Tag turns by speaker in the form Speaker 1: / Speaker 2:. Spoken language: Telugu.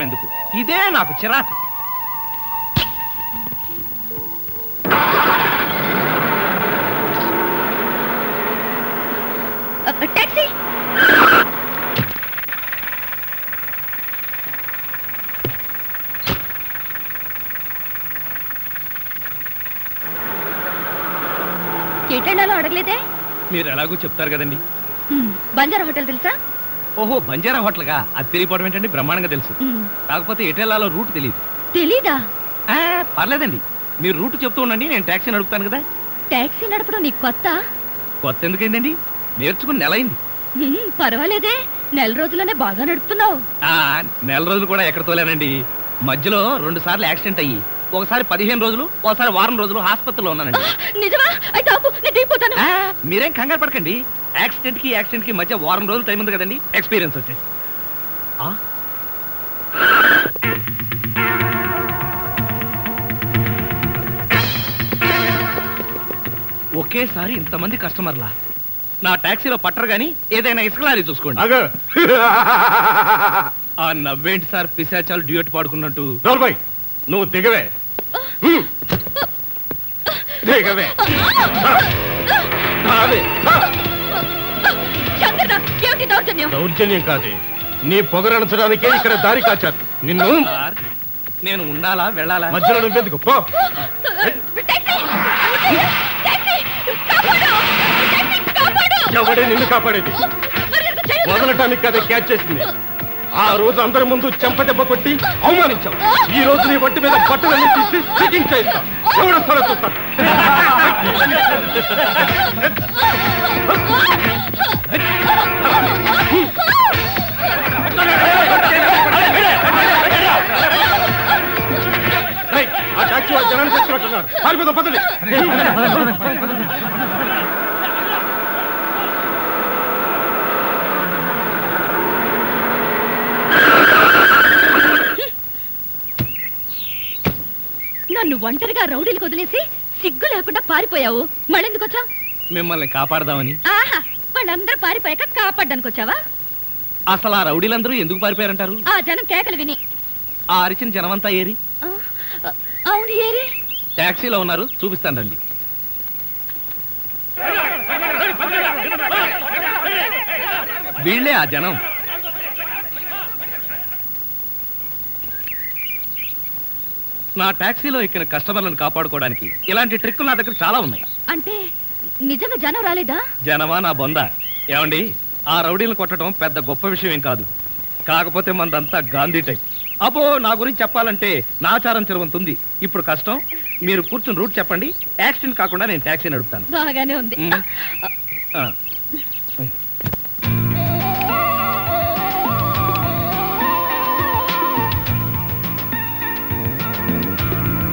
Speaker 1: కోపం ఎందుకు? ఇదే నాకు చిరాకు.
Speaker 2: టాక్సీ ఎటెళ్ళాలో అడగలేదే?
Speaker 1: మీరు ఎలాగో చెప్తారు కదండి.
Speaker 2: బంజారా హోటల్ తెలుసా?
Speaker 1: ఓహో, బంజారా హోటల్గా? అది తెలియపోవడం ఏంటండి, బ్రహ్మాండంగా తెలుసు. కాకపోతే ఎటెళ్ళాలో రూట్ తెలియదు.
Speaker 2: తెలీదా?
Speaker 1: పర్లేదండి, మీరు రూట్ చెప్తూ ఉండండి, నేను ట్యాక్సీ నడుపుతాను కదా.
Speaker 2: టాక్సీ నడపడం నీకు కొత్త?
Speaker 1: కొత్త ఎందుకైందండి, నేర్చుకుని నెల అయింది.
Speaker 2: పర్వాలేదే, నెల రోజుల్లోనే బాగా నడుపుతున్నావు.
Speaker 1: నెల రోజులు కూడా ఎక్కడ తోలేనండి. మధ్యలో 2 సార్లు యాక్సిడెంట్ అయ్యి, ఒకసారి 15 రోజులు, ఒకసారి వారం రోజులు హాస్పిటల్లో ఉన్నానండి.
Speaker 2: నిజమా? అయితే ఆపు, నేను దిగిపోతాను.
Speaker 1: మీరేం కంగారు పడకండి. యాక్సిడెంట్ కి మధ్య వారం రోజులు టైం ఉంది కదండి, ఎక్స్పీరియన్స్ వచ్చేసి. ఒకేసారి ఇంతమంది కస్టమర్లా నా టాక్సీలో పట్టరు గాని ఏదైనా ఇసుక లారీ చూసుకోండి. ఆ నవ్వేంటి సార్, పిశాచాలు డ్యూయట్ పాడుకున్నట్టు.
Speaker 3: నువ్వు దిగవే. దిగవే. దౌర్జన్యం కాదు, నీ పొగరణించడానికే ఇక్కడ దారి కాచారు. నిన్ను
Speaker 1: నేను ఉండాలా వెళ్ళాలా?
Speaker 3: మధ్యలో నువ్వెందుకు? పో. ఎవడే నిన్ను కాపాడేది? వదలటానికి కదా క్యాచ్ చేసింది. ఆ రోజు అందరి ముందు చెంపదెబ్బ కొట్టి అవమానించావు. ఈ రోజు నీ బట్టి మీద బట్టలన్నీ తీసి చెకింగ్ చేయిస్తాం. ఎవరు వస్తారో చూస్తాను. ఆ టాక్సీ వాళ్ళు జనాన్ని తెచ్చినట్టున్నారు. పారిపోదాం, పదండి.
Speaker 2: నన్ను ఒంటరిగా రౌడీలకు వదిలేసి సిగ్గు లేకుండా పారిపోయావు. మళ్ళెందుకు వచ్చావు?
Speaker 1: మిమ్మల్ని కాపాడదామని.
Speaker 2: ఆహా, వాళ్ళందరూ పారిపోయాక కాపాడడానికి వచ్చావా?
Speaker 1: అసలు ఆ రౌడీలందరూ ఎందుకు పారిపోయారంటారు?
Speaker 2: ఆ జనం కేకలు విని.
Speaker 1: ఆ అరిచిన జనమంతా ఏరి?
Speaker 2: అవును, ఏరి.
Speaker 1: టాక్సీలో ఉన్నారు, చూపిస్తాను రండి. వీళ్ళే ఆ జనం. నా టాక్సీలో ఎక్కిన కస్టమర్లను కాపాడుకోవడానికి ఇలాంటి ట్రిక్కులు నా దగ్గర చాలా ఉన్నాయి.
Speaker 2: అంటే నిజంగా జనం రాలేదా?
Speaker 1: జనమా నా బొంద. ఏమండి, ఆ రౌడీలను కొట్టడం పెద్ద గొప్ప విషయం ఏం కాదు. కాకపోతే మనదంతా గాంధీ టైప్. అబ్బో, నా గురించి చెప్పాలంటే నాచారం చిరవంతుంది. ఇప్పుడు కష్టం, మీరు కూర్చుని రూట్ చెప్పండి. యాక్సిడెంట్ కాకుండా నేను టాక్సీ నడుపుతాను.
Speaker 2: బాగానే ఉంది.